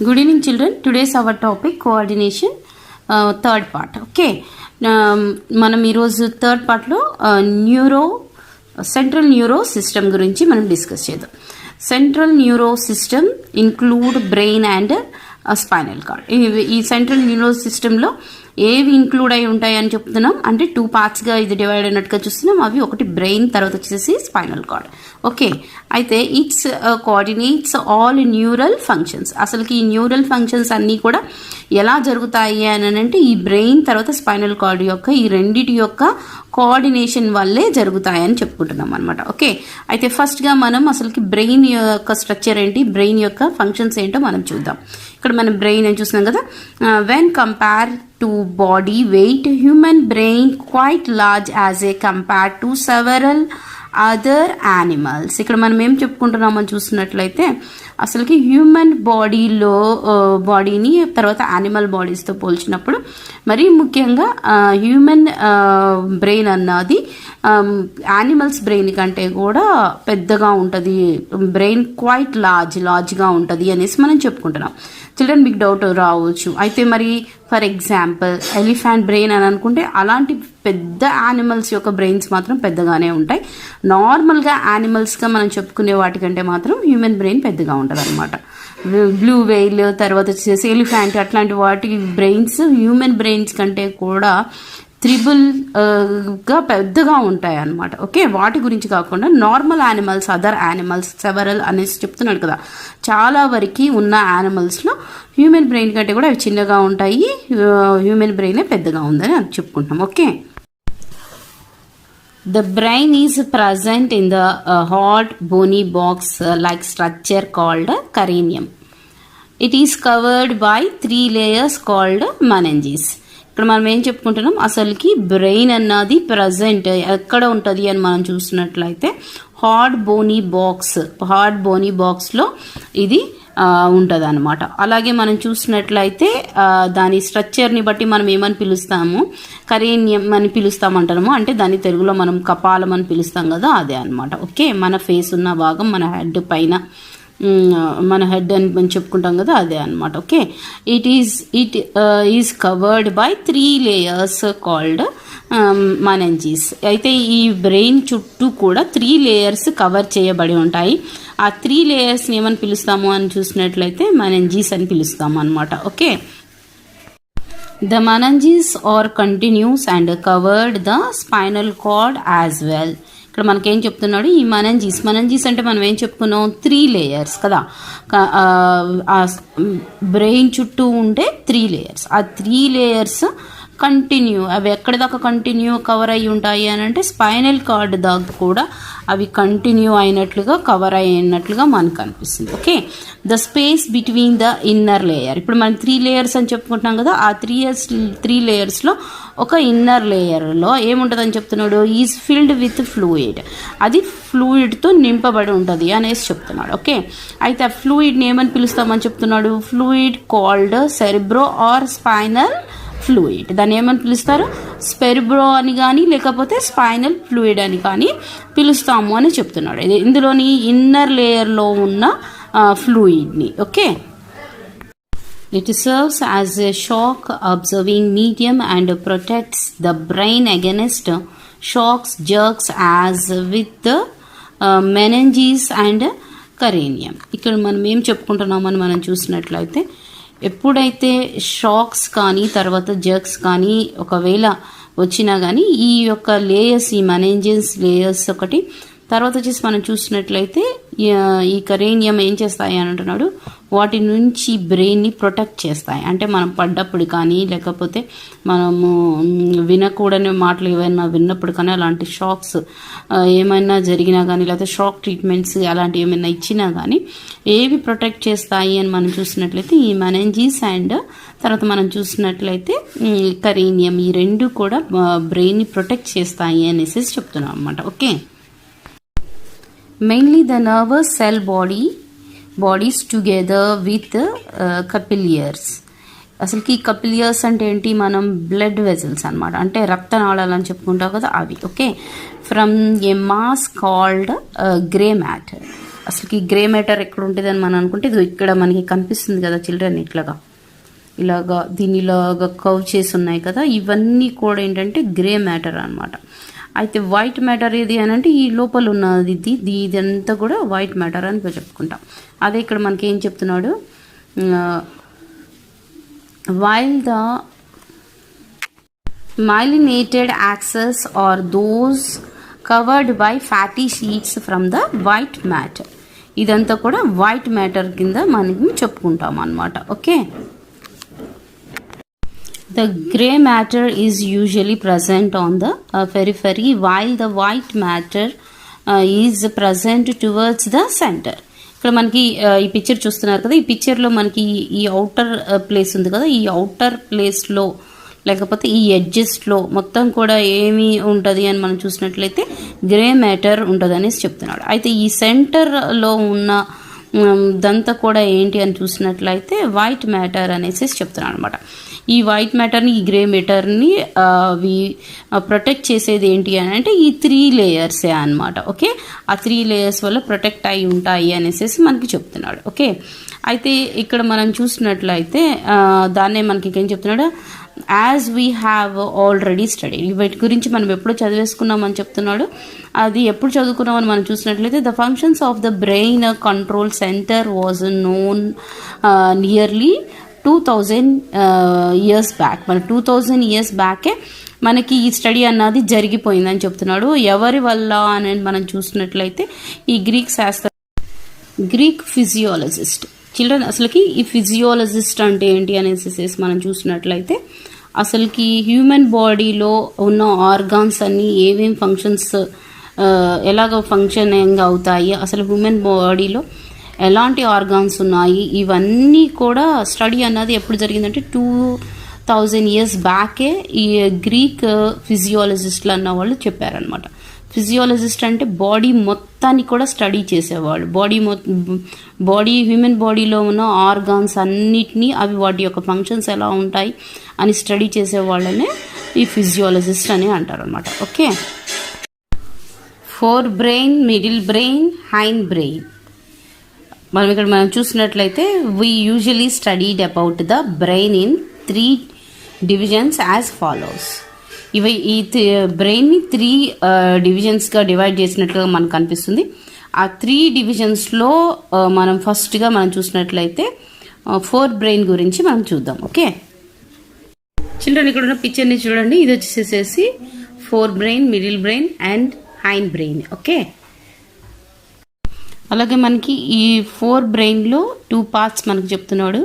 Good evening, children. Today's our topic coordination, third part. Okay. మనం ఈరోజు third పార్ట్లో central neuro system గురించి మనం డిస్కస్ చేద్దాం. Central neuro system include brain and spinal cord. ఈ central neuro సిస్టంలో ఏవి ఇంక్లూడ్ అయి ఉంటాయని చెప్తున్నాం అంటే 2 పార్ట్స్గా ఇది డివైడ్ అయినట్టుగా చూస్తున్నాం. అవి ఒకటి బ్రెయిన్, తర్వాత వచ్చేసి స్పైనల్ కార్డ్. ఓకే, అయితే it's coordinates all neural functions. అసలుకి ఈ న్యూరల్ ఫంక్షన్స్ అన్నీ కూడా ఎలా జరుగుతాయి అని అంటే ఈ బ్రెయిన్ తర్వాత స్పైనల్ కార్డ్ యొక్క ఈ రెండిటి యొక్క కోఆర్డినేషన్ వల్లే జరుగుతాయని చెప్పుకుంటున్నాం అనమాట. ఓకే, అయితే ఫస్ట్గా మనం అసలుకి బ్రెయిన్ యొక్క స్ట్రక్చర్ ఏంటి, బ్రెయిన్ యొక్క ఫంక్షన్స్ ఏంటో మనం చూద్దాం. ఇక్కడ మనం బ్రెయిన్ అని చూస్తున్నాం కదా. When compare to body weight, human brain quite large as a compared to several other animals. ఇక్కడ మనం ఏం చెప్పుకుంటున్నామని చూసినట్లయితే అసలుకి హ్యూమన్ బాడీని తర్వాత యానిమల్ బాడీస్తో పోల్చినప్పుడు మరీ ముఖ్యంగా హ్యూమన్ బ్రెయిన్ అన్నది యానిమల్స్ బ్రెయిన్ కంటే కూడా పెద్దగా ఉంటుంది. బ్రెయిన్ క్వైట్ లార్జ్గా ఉంటుంది అనేసి మనం చెప్పుకుంటున్నాం. చిల్డ్రన్ మీకు డౌట్ రావచ్చు, అయితే మరి ఫర్ ఎగ్జాంపుల్ ఎలిఫెంట్ బ్రెయిన్ అని అనుకుంటే అలాంటి పెద్ద యానిమల్స్ యొక్క బ్రెయిన్స్ మాత్రం పెద్దగానే ఉంటాయి. నార్మల్గా యానిమల్స్గా మనం చెప్పుకునే వాటికంటే మాత్రం హ్యూమన్ బ్రెయిన్ పెద్దగా ఉంటుంది అనమాట. బ్లూ వెయిల్ తర్వాత వచ్చేసి ఎలిఫెంట్ అట్లాంటి వాటి బ్రెయిన్స్ హ్యూమన్ బ్రెయిన్స్ కంటే కూడా త్రిబుల్గా పెద్దగా ఉంటాయి అన్నమాట. ఓకే, వాటి గురించి కాకుండా normal animals, other animals several అనేసి చెప్తున్నాడు కదా, చాలా వరకు ఉన్న యానిమల్స్లో హ్యూమన్ బ్రెయిన్ కంటే కూడా అవి చిన్నగా ఉంటాయి, హ్యూమన్ బ్రెయినే పెద్దగా ఉందని అని చెప్పుకుంటాం. Okay, the brain is present in the hard bony box like structure called cranium. It is covered by 3 layers called meninges. ఇక్కడ మనం ఏం చెప్పుకుంటున్నాం, అసలుకి బ్రెయిన్ అన్నది ప్రజెంట్ ఎక్కడ ఉంటుంది అని మనం చూసినట్లయితే హార్డ్ బోనీ బాక్స్లో ఇది ఉంటుంది అనమాట. అలాగే మనం చూసినట్లయితే దాని స్ట్రక్చర్ని బట్టి మనం ఏమని పిలుస్తాము, కరేనియం అని పిలుస్తామంటాము. అంటే దాన్ని తెలుగులో మనం కపాలం అని పిలుస్తాం కదా, అదే అనమాట. ఓకే, మన ఫేస్ ఉన్న భాగం, మన హెడ్ పైన మన హెడ్ అని మనం చెప్పుకుంటాం కదా, అదే అనమాట. Okay, it is covered by 3 layers called meninges. అయితే ఈ బ్రెయిన్ చుట్టూ కూడా 3 layers కవర్ చేయబడి ఉంటాయి. ఆ 3 layers ఏమని పిలుస్తాము అని చూసినట్లయితే మెనింజెస్ అని పిలుస్తాము అనమాట. Okay, the meninges are continuous and covered the spinal cord as well. ఇక్కడ మనకేం చెప్తున్నాడు, ఈ మెనింజెస్ అంటే మనం ఏం చెప్పుకున్నాం, 3 layers కదా. బ్రెయిన్ చుట్టూ ఉంటే 3 layers. ఆ 3 layers కంటిన్యూ, అవి ఎక్కడి దాకా కంటిన్యూ కవర్ అయి ఉంటాయి అని అంటే స్పైనల్ కార్డ్ దాకా కూడా అవి కంటిన్యూ అయినట్లుగా కవర్ అయినట్లుగా మనకు అనిపిస్తుంది. Okay, the space between the inner layer. ఇప్పుడు మనం 3 layers అని చెప్పుకుంటున్నాం కదా, ఆ 3 layers ఒక ఇన్నర్ లేయర్లో ఏముంటుందని చెప్తున్నాడు, ఈజ్ ఫిల్డ్ విత్ ఫ్లూయిడ్. అది ఫ్లూయిడ్తో నింపబడి ఉంటుంది అనేసి చెప్తున్నాడు. ఓకే, అయితే ఆ ఫ్లూయిడ్ని ఏమని పిలుస్తామని చెప్తున్నాడు, fluid called cerebrospinal fluid. దాన్ని ఏమని పిలుస్తారు, స్పెరిబ్రో అని కానీ లేకపోతే స్పైనల్ ఫ్లూయిడ్ అని కానీ పిలుస్తాము అని చెప్తున్నాడు. ఇందులోని ఇన్నర్ లేయర్లో ఉన్న ఫ్లూయిడ్ని. Okay, it serves as a shock absorbing medium and protects the brain against shocks, jerks as with the meninges and cranium. ఇక్కడ మనం ఏం చెప్పుకుంటున్నామని మనం చూసినట్లయితే ఎప్పుడైతే షాక్స్ కానీ తర్వాత జర్క్స్ కానీ ఒకవేళ వచ్చినా కానీ ఈ యొక్క లేయర్స్, ఈ మెనింజెస్ లేయర్స్ ఒకటి, తర్వాత వచ్చేసి మనం చూసినట్లయితే ఈ కరేనియం ఏం చేస్తాయి అని అంటున్నాడు, వాటి నుంచి బ్రెయిన్ని ప్రొటెక్ట్ చేస్తాయి. అంటే మనం పడ్డప్పుడు కానీ లేకపోతే మనము వినకూడని మాటలు ఏమైనా విన్నప్పుడు కానీ అలాంటి షాక్స్ ఏమైనా జరిగినా కానీ లేకపోతే షాక్ ట్రీట్మెంట్స్ అలాంటివి ఏమైనా ఇచ్చినా కానీ ఏవి ప్రొటెక్ట్ చేస్తాయి అని మనం చూసినట్లయితే ఈ మెనింజెస్ అండ్ తర్వాత మనం చూసినట్లయితే కరేనియం, ఈ 2 కూడా బ్రెయిన్ని ప్రొటెక్ట్ చేస్తాయి అనేసి చెప్తున్నాం అనమాట. Okay, mainly the nervous cell bodies together with capillaries. అసలుకి కపిలియర్స్ అంటే ఏంటి, మనం బ్లడ్ వెజల్స్ అనమాట, అంటే రక్తనాళాలు అని చెప్పుకుంటాం కదా అవి. Okay, from A mass called grey matter. అసలుకి గ్రే మ్యాటర్ ఎక్కడ ఉంటుంది అని మనం అనుకుంటే ఇది ఇక్కడ మనకి కనిపిస్తుంది కదా చిల్డ్రన్, ఇలాగా దీని ఇలాగా కవ్ చేసి ఉన్నాయి కదా, ఇవన్నీ కూడా ఏంటంటే గ్రే మ్యాటర్ అనమాట. అయితే వైట్ మ్యాటర్ ఏది అని అంటే ఈ లోపల ఉన్నది ఇదంతా కూడా వైట్ మ్యాటర్ అని చెప్పుకుంటాం. అదే ఇక్కడ మనకి ఏం చెప్తున్నాడు, while the myelinated axes are those covered by fatty sheets from the white matter. ఇదంతా కూడా వైట్ మ్యాటర్ కింద మనం చెప్పుకుంటాం అన్నమాట. Okay, the gray matter is usually present on the periphery while the white matter is present towards the center. ఇక్కడ మనకి ఈ picture చూస్తున్నారు కదా, ఈ పిక్చర్లో మనకి ఈ అవుటర్ ప్లేస్ ఉంది కదా, ఈ అవుటర్ ప్లేస్లో లేకపోతే ఈ ఎడ్జెస్లో మొత్తం కూడా ఏమి ఉంటుంది అని మనం చూసినట్లయితే గ్రే మ్యాటర్ ఉంటుంది అనేసి చెప్తున్నాడు. అయితే ఈ సెంటర్లో ఉన్న దంతా కూడా ఏంటి అని చూసినట్లయితే వైట్ మ్యాటర్ అనేసి చెప్తున్నాడు అనమాట. ఈ వైట్ మ్యాటర్ని, ఈ గ్రే మ్యాటర్ని అవి ప్రొటెక్ట్ చేసేది ఏంటి అని అంటే ఈ 3 లేయర్సే అనమాట. ఓకే, ఆ 3 లేయర్స్ వల్ల ప్రొటెక్ట్ అయి ఉంటాయి అనేసి మనకి చెప్తున్నాడు. ఓకే, అయితే ఇక్కడ మనం చూసినట్లయితే దాన్నే మనకి ఏం చెప్తున్నాడు, as we have already study, వీటి గురించి మనం ఎప్పుడు చదివేసుకున్నామని చెప్తున్నాడు. అది ఎప్పుడు చదువుకున్నామని మనం చూసినట్లయితే the functions of the brain control centre was known nearly 2000 years back. మన 2000 ఇయర్స్ బ్యాకే మనకి ఈ స్టడీ అన్నది జరిగిపోయిందని చెప్తున్నాడు. ఎవరి వల్ల అని మనం చూసినట్లయితే ఈ గ్రీక్ ఫిజియాలజిస్ట్ చిల్డ్రన్. అసలుకి ఈ ఫిజియాలజిస్ట్ అంటే ఏంటి అనేసి మనం చూసినట్లయితే అసలుకి హ్యూమన్ బాడీలో ఉన్న ఆర్గాన్స్ అన్నీ ఏమేం ఫంక్షన్స్ ఎలాగ ఫంక్షనింగ్ అవుతాయి, అసలు హ్యూమన్ బాడీలో ఎలాంటి ఆర్గాన్స్ ఉన్నాయి, ఇవన్నీ కూడా స్టడీ అన్నది ఎప్పుడు జరిగిందంటే 2000 ఇయర్స్ బ్యాకే ఈ గ్రీక్ ఫిజియాలజిస్టులు అన్న వాళ్ళు చెప్పారనమాట. ఫిజియాలజిస్ట్ అంటే బాడీ మొత్తాన్ని కూడా స్టడీ చేసేవాళ్ళు. బాడీ హ్యూమన్ బాడీలో ఉన్న ఆర్గాన్స్ అన్నిటినీ అవి వాటి యొక్క ఫంక్షన్స్ ఎలా ఉంటాయి అని స్టడీ చేసేవాళ్ళనే ఈ ఫిజియాలజిస్ట్ అని అంటారు అనమాట. Okay, four brain, middle brain, hind brain. మనం చూసినట్లయితే we usually studied about the brain in 3 divisions as follows. ఈ బ్రెయిన్ని 3 డివిజన్స్గా డివైడ్ చేసినట్లుగా మనకు కనిపిస్తుంది. ఆ 3 డివిజన్స్లో మనం ఫస్ట్గా మనం చూసినట్లయితే 4 బ్రెయిన్ గురించి మనం చూద్దాం. ఓకే చిల్డ్రన్, ఇక్కడ ఉన్న పిక్చర్ని చూడండి. ఇది వచ్చేసేసి 4 brain, middle brain and hind brain. Okay, అలాగే మనకి ఈ 4 బ్రెయిన్లో 2 పార్ట్స్ మనకు చెప్తున్నాడు.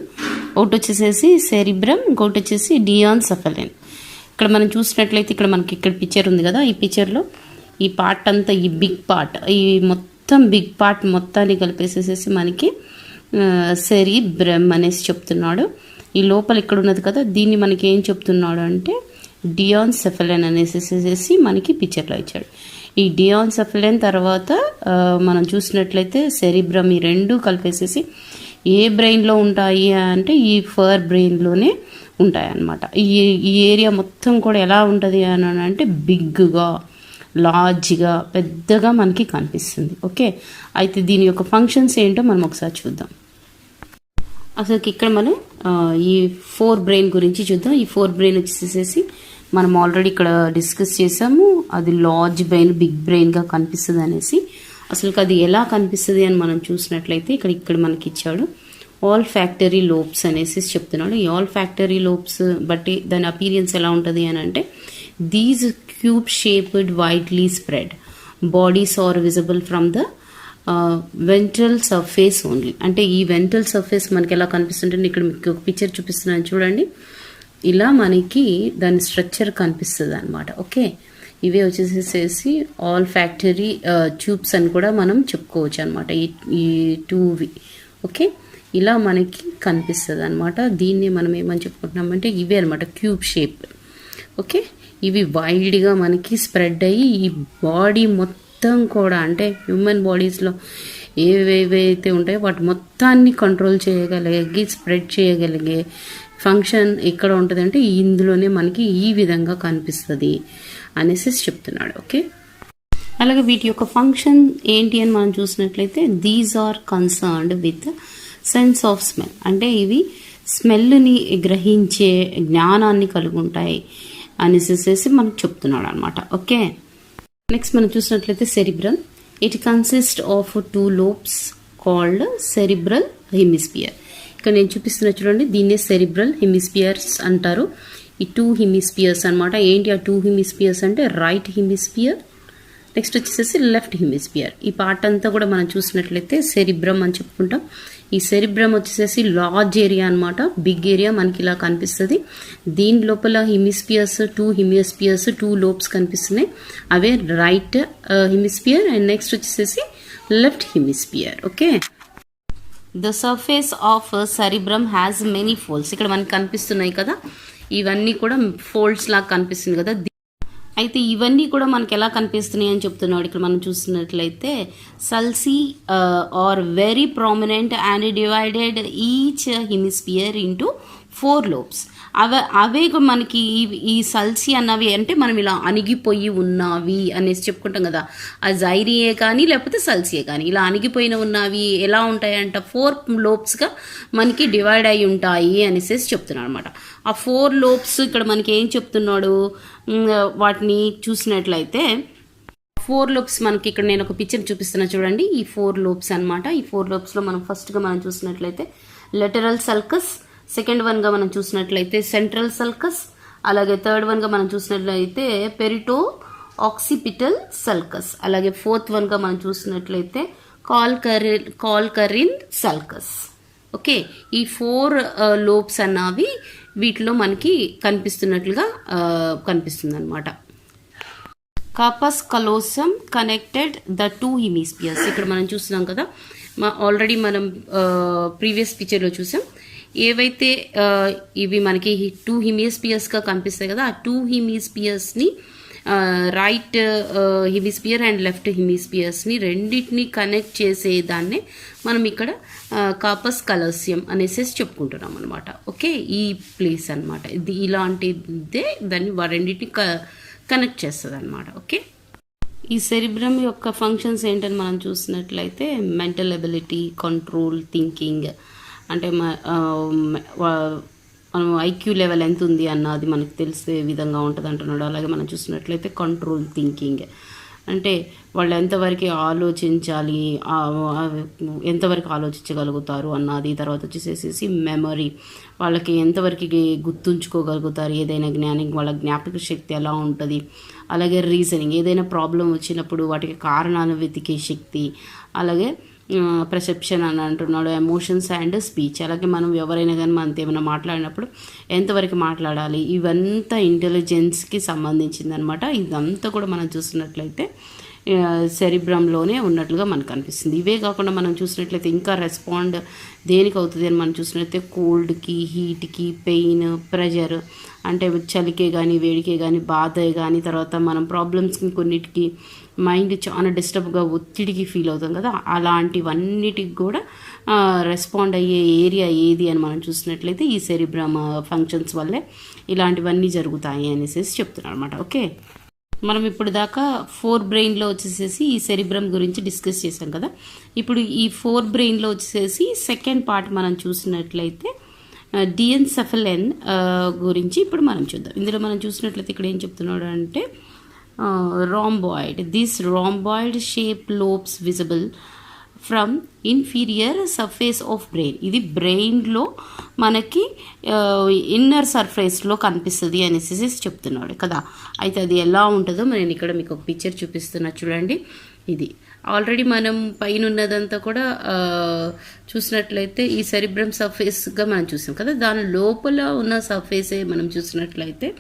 ఒకటి వచ్చేసేసి సెరిబ్రమ్, ఇంకొకటి వచ్చేసి డియాన్సెఫలైన్. ఇక్కడ మనం చూసినట్లయితే ఇక్కడ మనకి ఇక్కడ పిక్చర్ ఉంది కదా, ఈ పిక్చర్లో ఈ పార్ట్ అంతా, ఈ బిగ్ పార్ట్, ఈ మొత్తం బిగ్ పార్ట్ మొత్తాన్ని కలిపేసేసి మనకి సెరిబ్రమ్ అనేసి చెప్తున్నాడు. ఈ లోపల ఇక్కడ ఉన్నది కదా, దీన్ని మనకి ఏం చెప్తున్నాడు అంటే డియాన్సెఫలైన్ అనేసి మనకి పిక్చర్లో ఇచ్చాడు. ఈ డియాన్సెఫలైన్ తర్వాత మనం చూసినట్లయితే సెరిబ్రమ్, ఈ 2 కలిపేసేసి ఏ బ్రెయిన్లో ఉంటాయి అంటే ఈ ఫర్ బ్రెయిన్లోనే ఉంటాయి అన్నమాట. ఈ ఏరియా మొత్తం కూడా ఎలా ఉంటుంది అని అంటే బిగ్గా, లార్జ్గా, పెద్దగా మనకి కనిపిస్తుంది. ఓకే, అయితే దీని యొక్క ఫంక్షన్స్ ఏంటో మనం ఒకసారి చూద్దాం. అసలు ఇక్కడ మనం ఈ 4 బ్రెయిన్ గురించి చూద్దాం. ఈ 4 బ్రెయిన్ వచ్చేసేసి మనం ఆల్రెడీ ఇక్కడ డిస్కస్ చేసాము. అది లార్జ్ బ్రెయిన్, బిగ్ బ్రెయిన్గా కనిపిస్తుంది అనేసి. అసలు అది ఎలా కనిపిస్తుంది అని మనం చూసినట్లయితే ఇక్కడ మనకి ఇచ్చాడు ఆల్ ఫ్యాక్టరీ లోబ్స్ అనేసి చెప్తున్నాడు. ఈ ఆల్ ఫ్యాక్టరీ లోబ్స్ బట్టి దాని అపీరియన్స్ ఎలా ఉంటుంది అని అంటే these cube shaped widely spread bodies are visible from the ventral surface only. అంటే ఈ వెంట్రల్ సర్ఫేస్ మనకి ఎలా కనిపిస్తుంటే ఇక్కడ మీకు ఒక పిక్చర్ చూపిస్తున్నాను చూడండి. ఇలా మనకి దాని స్ట్రక్చర్ కనిపిస్తుంది అనమాట. ఓకే, ఇవే వచ్చేసేసి ఆల్ ఫ్యాక్టరీ ట్యూబ్స్ అని కూడా మనం చెప్పుకోవచ్చు అనమాట. ఈ 2వి ఓకే, ఇలా మనకి కనిపిస్తుంది అనమాట. దీన్ని మనం ఏమని చెప్పుకుంటున్నామంటే ఇవే అనమాట క్యూబ్ షేప్. ఓకే, ఇవి వైడ్గా మనకి స్ప్రెడ్ అయ్యి ఈ బాడీ మొత్తం కూడా, అంటే హ్యూమన్ బాడీస్లో ఏవేవైతే ఉంటాయో వాటి మొత్తాన్ని కంట్రోల్ చేయగలిగే, స్ప్రెడ్ చేయగలిగే ఫంక్షన్ ఎక్కడ ఉంటుంది అంటే ఇందులోనే మనకి ఈ విధంగా కనిపిస్తుంది అనేసి చెప్తున్నాడు. ఓకే, అలాగే వీటి యొక్క ఫంక్షన్ ఏంటి అని మనం చూసినట్లయితే these are concerned with sense of smell, అంటే ఇవి స్మెల్ని గ్రహించే జ్ఞానాన్ని కలిగి ఉంటాయి అనేసి మనకు చెప్తున్నాడు అనమాట. ఓకే, నెక్స్ట్ మనం చూసినట్లయితే cerebrum. It consist of 2 lobes called cerebral hemisphere. ఇక్కడ నేను చూపిస్తున్నా చూడండి, దీన్నే సెరిబ్రల్ హెమిస్పియర్స్ అంటారు. ఈ 2 హెమిస్పియర్స్ అనమాట. ఏంటి ఆ 2 హెమిస్పియర్స్ అంటే రైట్ హెమిస్పియర్, నెక్స్ట్ వచ్చేసి లెఫ్ట్ హెమిస్పియర్. ఈ పార్ట్ అంతా కూడా మనం చూసినట్లయితే సెరిబ్రమ్ అని చెప్పుకుంటాం. ఈ సెరిబ్రమ్ వచ్చేసి లార్జ్ ఏరియా అనమాట, బిగ్ ఏరియా మనకి ఇలా కనిపిస్తుంది. దీని లోపల హెమిస్పియర్స్ 2 హెమిస్పియర్స్ 2 lobes కనిపిస్తున్నాయి. అవే రైట్ హెమిస్పియర్ అండ్ నెక్స్ట్ వచ్చేసి left hemisphere. Okay, the surface of cerebrum has many folds. ఇక్కడ మనకి కనిపిస్తున్నాయి కదా, ఇవన్నీ కూడా ఫోల్డ్స్ లాగా కనిపిస్తుంది కదా. అయితే ఇవన్నీ కూడా మనకి ఎలా కనిపిస్తున్నాయి అని చెప్తున్నాడు. ఇక్కడ మనం చూసినట్లయితే sulci are very prominent and divided each hemisphere into 4 lobes. అవే మనకి ఈ సల్సీ అన్నవి అంటే మనం ఇలా అణిగిపోయి ఉన్నవి అనేసి చెప్పుకుంటాం కదా, ఆ జైరియే కానీ లేకపోతే సల్సీయే కానీ ఇలా అణిగిపోయిన ఉన్నవి ఎలా ఉంటాయంట 4 lobesగా మనకి డివైడ్ అయి ఉంటాయి అనేసి చెప్తున్నాడు అనమాట. ఆ 4 lobes ఇక్కడ మనకి ఏం చెప్తున్నాడు, వాటిని చూసినట్లయితే 4 lobes మనకి ఇక్కడ నేను ఒక పిక్చర్ చూపిస్తున్నా చూడండి. ఈ 4 lobes అనమాట. ఈ 4 lobesలో మనం ఫస్ట్గా మనం చూసినట్లయితే లెటరల్ సల్కస్, సెకండ్ వన్గా మనం చూసినట్లయితే సెంట్రల్ సల్కస్, అలాగే థర్డ్ వన్గా మనం చూసినట్లయితే పెరిటో ఆక్సిపిటల్ సల్కస్, అలాగే ఫోర్త్ వన్గా మనం చూసినట్లయితే కాల్కరిన్ సల్కస్. ఓకే, ఈ 4 lobes అన్నవి వీటిలో మనకి కనిపిస్తున్నట్లుగా కనిపిస్తుంది అనమాట. Corpus callosum connected the 2 hemispheres. ఇక్కడ మనం చూస్తున్నాం కదా, ఆల్రెడీ మనం ప్రీవియస్ పిక్చర్లో చూసాం. ఏవైతే ఇవి మనకి 2 హెమిస్పియర్స్గా కనిపిస్తాయి కదా, ఆ 2 హెమిస్పియర్స్ని రైట్ హెమిస్పియర్ అండ్ లెఫ్ట్ హెమిస్పియర్స్ని రెండింటిని కనెక్ట్ చేసేదాన్నే మనం ఇక్కడ కార్పస్ కలోసియం అనేసి చెప్పుకుంటున్నాం అనమాట. ఓకే, ఈ ప్లేస్ అనమాట ఇది, ఇలాంటిదే దాన్ని రెండింటిని కనెక్ట్ చేస్తుంది అనమాట. ఓకే, ఈ సెరిబ్రమ్ యొక్క ఫంక్షన్స్ ఏంటని మనం చూసినట్లయితే మెంటల్ ఎబిలిటీ, కంట్రోల్, థింకింగ్, అంటే మనం ఐక్యూ లెవెల్ ఎంత ఉంది అన్నది మనకు తెలిసే విధంగా ఉంటుంది అంటున్నాడు. అలాగే మనం చూసినట్లయితే కంట్రోల్ థింకింగ్ అంటే వాళ్ళు ఎంతవరకు ఆలోచించాలి, ఎంతవరకు ఆలోచించగలుగుతారు అన్నది. తర్వాత వచ్చేసేసి మెమరీ, వాళ్ళకి ఎంతవరకు గుర్తుంచుకోగలుగుతారు ఏదైనా వాళ్ళ జ్ఞాపక శక్తి ఎలా ఉంటుంది. అలాగే రీజనింగ్, ఏదైనా ప్రాబ్లం వచ్చినప్పుడు వాటికి కారణాలు వెతికే శక్తి. అలాగే పర్సెప్షన్ అని అంటున్నాడు, ఎమోషన్స్ అండ్ స్పీచ్. అలాగే మనం ఎవరైనా కానీ మనతో ఏమైనా మాట్లాడినప్పుడు ఎంతవరకు మాట్లాడాలి, ఇవంతా ఇంటెలిజెన్స్కి సంబంధించింది అనమాట. ఇదంతా కూడా మనం చూసినట్లయితే సెరిబ్రమ్లోనే ఉన్నట్లుగా మనకు అనిపిస్తుంది. ఇవే కాకుండా మనం చూసినట్లయితే ఇంకా రెస్పాండ్ దేనికి అవుతుంది అని మనం చూసినట్లయితే కోల్డ్కి, హీట్కి, పెయిన్, ప్రెషర్ అంటే చలికే కానీ వేడికే కానీ బాధే కానీ, తర్వాత మనం ప్రాబ్లమ్స్కి కొన్నిటికి మైండ్ చాలా డిస్టర్బ్గా ఒత్తిడికి ఫీల్ అవుతాం కదా, అలాంటివన్నిటికి కూడా రెస్పాండ్ అయ్యే ఏరియా ఏది అని మనం చూసినట్లయితే ఈ సెరిబ్రమ్ ఫంక్షన్స్ వల్లే ఇలాంటివన్నీ జరుగుతాయి అనేసి చెప్తున్నారు అనమాట. ఓకే, మనం ఇప్పుడు దాకా 4 బ్రెయిన్లో వచ్చేసేసి ఈ సెరిబ్రమ్ గురించి డిస్కస్ చేసాం కదా. ఇప్పుడు ఈ 4 బ్రెయిన్లో వచ్చేసేసి సెకండ్ పార్ట్ మనం చూసినట్లయితే డిఎన్సెఫలెన్ గురించి ఇప్పుడు మనం చూద్దాం. ఇందులో మనం చూసినట్లయితే ఇక్కడ ఏం చెప్తున్నాడు అంటే rhomboid. This rhomboid shape lobes visible from inferior surface of brain. ఇది బ్రెయిన్లో మనకి ఇన్నర్ సర్ఫేస్లో కనిపిస్తుంది అనేసి చెప్తున్నాడు కదా. అయితే అది ఎలా ఉంటుందో నేను ఇక్కడ మీకు ఒక పిక్చర్ చూపిస్తున్నా చూడండి. ఇది ఆల్రెడీ మనం పైన ఉన్నదంతా కూడా చూసినట్లయితే ఈ సెరిబ్రమ్ సర్ఫేస్గా మనం చూసాం కదా, దాని లోపల ఉన్న సర్ఫేసే మనం చూసినట్లయితే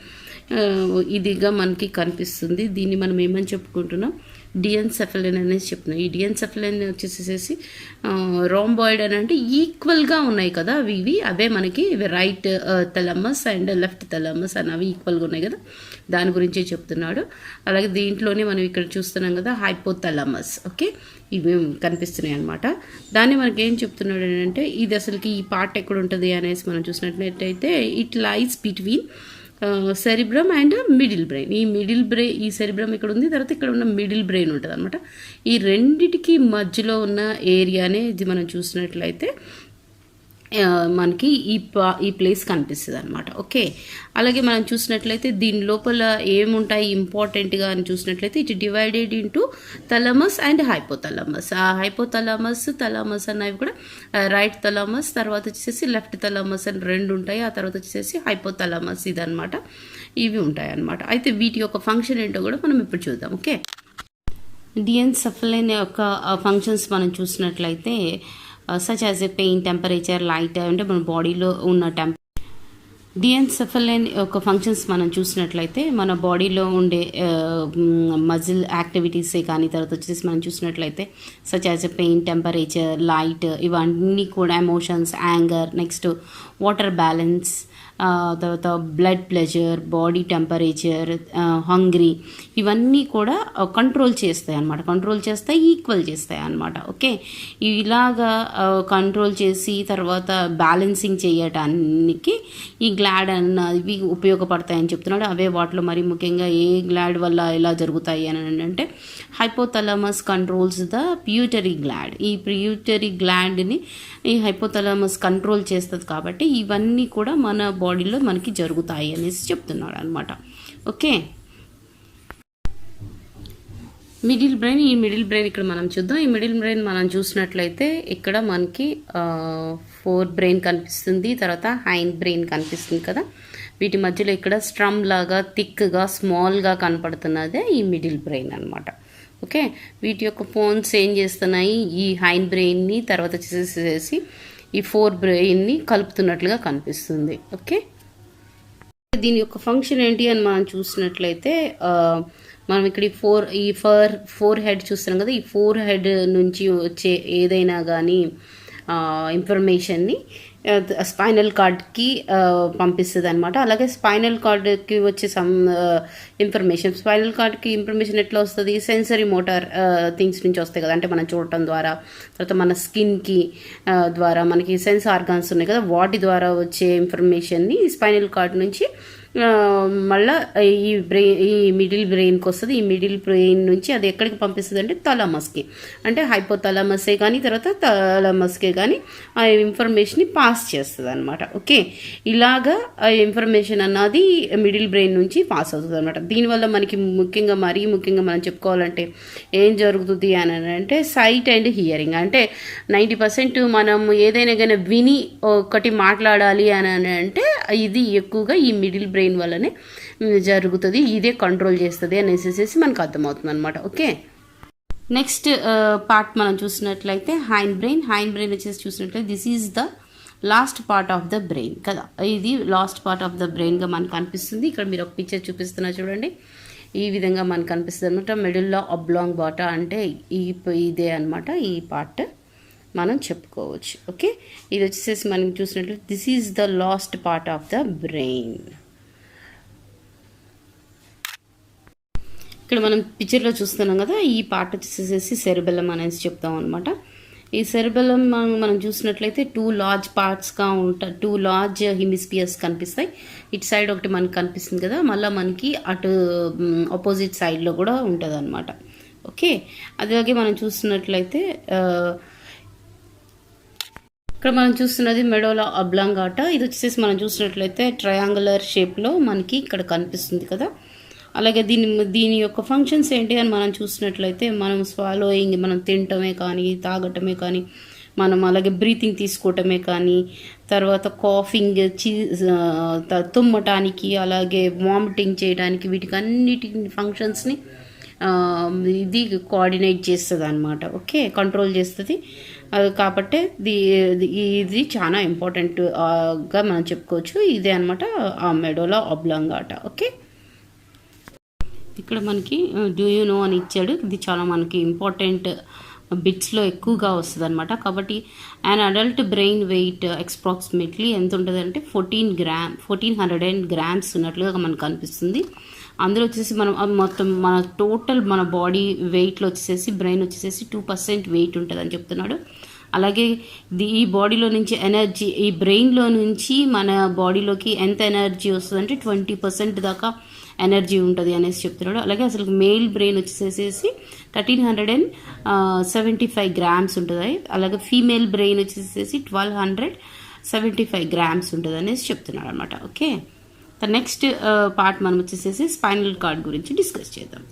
ఇదిగా మనకి కనిపిస్తుంది. దీన్ని మనం ఏమని చెప్పుకుంటున్నాం, డిఎన్సెఫలిన్ అనేసి చెప్తున్నాం. ఈ డిఎన్సెఫలిన్ వచ్చేసేసి రాంబాయిడ్ అని అంటే ఈక్వల్గా ఉన్నాయి కదా ఇవి, అవే మనకి రైట్ థలమస్ అండ్ లెఫ్ట్ థలమస్ అనేవి ఈక్వల్గా ఉన్నాయి కదా, దాని గురించే చెప్తున్నాడు. అలాగే దీంట్లోనే మనం ఇక్కడ చూస్తున్నాం కదా హైపోథలమస్. ఓకే, ఇవి కనిపిస్తున్నాయి అనమాట. దాన్ని మనకి ఏం చెప్తున్నాడు అంటే ఇది అసలుకి ఈ పార్ట్ ఎక్కడ ఉంటుంది అనేసి మనం చూసినట్లయితే it lies between cerebrum and middle brain. ఈ సెరిబ్రమ్ ఇక్కడ ఉంది, తర్వాత ఇక్కడ ఉన్న మిడిల్ బ్రెయిన్ ఉంటుంది అనమాట. ఈ రెండిటికి మధ్యలో ఉన్న ఏరియానే ఇది మనం చూసినట్లయితే మనకి ఈ ప్లేస్ కనిపిస్తుంది అనమాట. ఓకే, అలాగే మనం చూసినట్లయితే దీని లోపల ఏముంటాయి ఇంపార్టెంట్గా అని చూసినట్లయితే it divided into thalamus and hypothalamus. ఆ హైపోథలమస్ థలమస్ అన్నవి కూడా రైట్ థలమస్, తర్వాత వచ్చేసి లెఫ్ట్ థలమస్ అని రెండు ఉంటాయి. ఆ తర్వాత వచ్చేసి హైపోథలమస్ ఇదనమాట, ఇవి ఉంటాయి అనమాట. అయితే వీటి యొక్క ఫంక్షన్ ఏంటో కూడా మనం ఇప్పుడు చూద్దాం. ఓకే, డిఎన్సెఫలైన్ యొక్క ఫంక్షన్స్ మనం చూసినట్లయితే such as a pain, temperature, light అంటే మన బాడీలో ఉన్న డిఎన్సెఫలైన్ యొక్క ఫంక్షన్స్ మనం చూసినట్లయితే మన బాడీలో ఉండే మజిల్ యాక్టివిటీసే కానీ, తర్వాత వచ్చేసి మనం చూసినట్లయితే such as a pain, temperature, light, ఇవన్నీ కూడా emotions, anger, next water balance, తర్వాత blood pressure, body temperature, hungry, ఇవన్నీ కూడా కంట్రోల్ చేస్తాయి అన్నమాట. కంట్రోల్ చేస్తాయి, ఈక్వల్ చేస్తాయి అన్నమాట. ఓకే, ఇలాగా కంట్రోల్ చేసి తర్వాత బ్యాలెన్సింగ్ చేయటానికి ఈ గ్లాడ్ అన్నవి ఉపయోగపడతాయని చెప్తున్నాడు. అవే వాటిలో మరి ముఖ్యంగా ఏ గ్లాడ్ వల్ల ఎలా జరుగుతాయి అని అంటే హైపోథలమస్ కంట్రోల్స్ ద పియూటరీ గ్లాడ్. ఈ పియూటరీ గ్లాండ్ని ఈ హైపోథలమస్ కంట్రోల్ చేస్తుంది కాబట్టి ఇవన్నీ కూడా మన బాడీలో మనకి జరుగుతాయి అనేసి చెప్తున్నాడు అనమాట. Okay, middle brain. ఈ మిడిల్ బ్రెయిన్ ఇక్కడ మనం చూద్దాం. ఈ మిడిల్ బ్రెయిన్ మనం చూసినట్లయితే ఇక్కడ మనకి ఫోర్ బ్రెయిన్ కనిపిస్తుంది, తర్వాత హైండ్ బ్రెయిన్ కనిపిస్తుంది కదా. వీటి మధ్యలో ఇక్కడ స్ట్రమ్ లాగా థిక్గా స్మాల్గా కనపడుతున్నదే ఈ మిడిల్ బ్రెయిన్ అనమాట. ఓకే, వీటి యొక్క ఫోన్స్ ఏం చేస్తున్నాయి, ఈ హైండ్ బ్రెయిన్ని తర్వాత వచ్చేసి ఈ ఫోర్ బ్రెయిన్ని కలుపుతున్నట్లుగా కనిపిస్తుంది. ఓకే, దీని యొక్క ఫంక్షన్ ఏంటి అని మనం చూసినట్లయితే మనం ఇక్కడ ఫోర్ హెడ్ చూస్తున్నాం కదా. ఈ ఫోర్ హెడ్ నుంచి వచ్చే ఏదైనా కానీ ఇన్ఫర్మేషన్ని స్పైనల్ కార్డ్కి పంపిస్తుంది అనమాట. అలాగే స్పైనల్ కార్డ్కి వచ్చే ఇన్ఫర్మేషన్, స్పైనల్ కార్డ్కి ఇన్ఫర్మేషన్ ఎట్లా వస్తుంది, సెన్సరీ మోటార్ థింగ్స్ నుంచి వస్తాయి కదా. అంటే మనం చూడటం ద్వారా, తర్వాత మన స్కిన్కి ద్వారా మనకి సెన్స్ ఆర్గాన్స్ ఉన్నాయి కదా, వాటి ద్వారా వచ్చే ఇన్ఫర్మేషన్ని స్పైనల్ కార్డ్ నుంచి మళ్ళీ ఈ మిడిల్ బ్రెయిన్కి వస్తుంది. ఈ మిడిల్ బ్రెయిన్ నుంచి అది ఎక్కడికి పంపిస్తుంది అంటే థలామస్కి, అంటే హైపోథలామసే కానీ తర్వాత థలామస్కే కానీ ఆ ఇన్ఫర్మేషన్ని పాస్ చేస్తుంది అనమాట. ఓకే, ఇలాగా ఆ ఇన్ఫర్మేషన్ అన్నది మిడిల్ బ్రెయిన్ నుంచి పాస్ అవుతుంది అనమాట. దీనివల్ల మనకి మరీ ముఖ్యంగా మనం చెప్పుకోవాలంటే ఏం జరుగుతుంది అని అంటే సైట్ అండ్ హియరింగ్. అంటే 90% మనం ఏదైనా కానీ విని ఒకటి మాట్లాడాలి అని అంటే ఇది ఎక్కువగా ఈ మిడిల్ బ్రెయిన్ వల్లనే జరుగుతుంది, ఇదే కంట్రోల్ చేస్తుంది అనేసి మనకు అర్థమవుతుంది అనమాట. ఓకే, నెక్స్ట్ పార్ట్ మనం చూసినట్లయితే హైండ్ బ్రెయిన్. హైండ్ బ్రెయిన్ వచ్చేసి చూసినట్లయితే this is the last part of the brain కదా. ఇది లాస్ట్ పార్ట్ ఆఫ్ ద బ్రెయిన్గా మనకు అనిపిస్తుంది. ఇక్కడ మీరు ఒక పిక్చర్ చూపిస్తున్నా చూడండి, ఈ విధంగా మనకు కనిపిస్తుంది అనమాట. మిడిల్లో అబ్లాంగ్ బాటా అంటే ఇదే అనమాట, ఈ పార్ట్ మనం చెప్పుకోవచ్చు. ఓకే, ఇది వచ్చేసి మనం చూసినట్లయితే this is the last part of the brain. ఇక్కడ మనం పిక్చర్లో చూస్తున్నాం కదా, ఈ పార్ట్ వచ్చేసేసి సెరిబెల్లం అనేసి చెప్తాం అనమాట. ఈ సెరిబెల్లం మనం చూసినట్లయితే 2 లార్జ్ పార్ట్స్గా ఉంటాయి, 2 లార్జ్ హిమిస్పియర్స్ కనిపిస్తాయి. ఇటు సైడ్ ఒకటి మనకి కనిపిస్తుంది కదా, మళ్ళీ మనకి అటు ఆపోజిట్ సైడ్లో కూడా ఉంటుంది అనమాట. ఓకే, అలాగే మనం చూసినట్లయితే ఇక్కడ మనం చూస్తున్నది మెడోలా అబ్లాంగాటా. ఇది వచ్చేసి మనం చూసినట్లయితే ట్రయాంగులర్ షేప్లో మనకి ఇక్కడ కనిపిస్తుంది కదా. అలాగే దీని యొక్క ఫంక్షన్స్ ఏంటి అని మనం చూసినట్లయితే మనం స్వాలోయింగ్, మనం తినటమే కానీ తాగటమే కానీ, మనం అలాగే బ్రీతింగ్ తీసుకోవటమే కానీ, తర్వాత కాఫింగ్, తుమ్మటానికి, అలాగే వామిటింగ్ చేయడానికి, వీటికి అన్నిటి ఫంక్షన్స్ని ఇది కోఆర్డినేట్ చేస్తుంది అనమాట. ఓకే, కంట్రోల్ చేస్తుంది కాబట్టి ఇది చాలా ఇంపార్టెంట్గా మనం చెప్పుకోవచ్చు. ఇదే అనమాట ఆ మెడోలా అబ్లాంగాటా. ఓకే, ఇక్కడ మనకి డూ యూ నో అని ఇచ్చాడు. ఇది చాలా మనకి ఇంపార్టెంట్ బిట్స్లో ఎక్కువగా వస్తుంది అనమాట. కాబట్టి and adult brain wait approximately ఎంత ఉంటుంది అంటే 1400 గ్రామ్స్ ఉన్నట్లుగా మనకు అనిపిస్తుంది. అందులో వచ్చేసి మనం మొత్తం మన టోటల్ మన బాడీ వెయిట్లో వచ్చేసి బ్రెయిన్ వచ్చేసి 2% వెయిట్ ఉంటుంది అని చెప్తున్నాడు. అలాగే ఈ బాడీలో నుంచి ఎనర్జీ, ఈ బ్రెయిన్లో నుంచి మన బాడీలోకి ఎంత ఎనర్జీ వస్తుందంటే 20% దాకా ఎనర్జీ ఉంటుంది అనేసి చెప్తున్నాడు. అలాగే అసలు మేల్ బ్రెయిన్ వచ్చేసేసి 1375 గ్రామ్స్ ఉంటుంది. అలాగే ఫీమేల్ బ్రెయిన్ వచ్చేసేసి 1275 గ్రామ్స్ ఉంటుంది అనేసి చెప్తున్నాడు అనమాట. ఓకే, నెక్స్ట్ పార్ట్ మనం వచ్చేసేసి స్పైనల్ కార్డ్ గురించి డిస్కస్ చేద్దాం.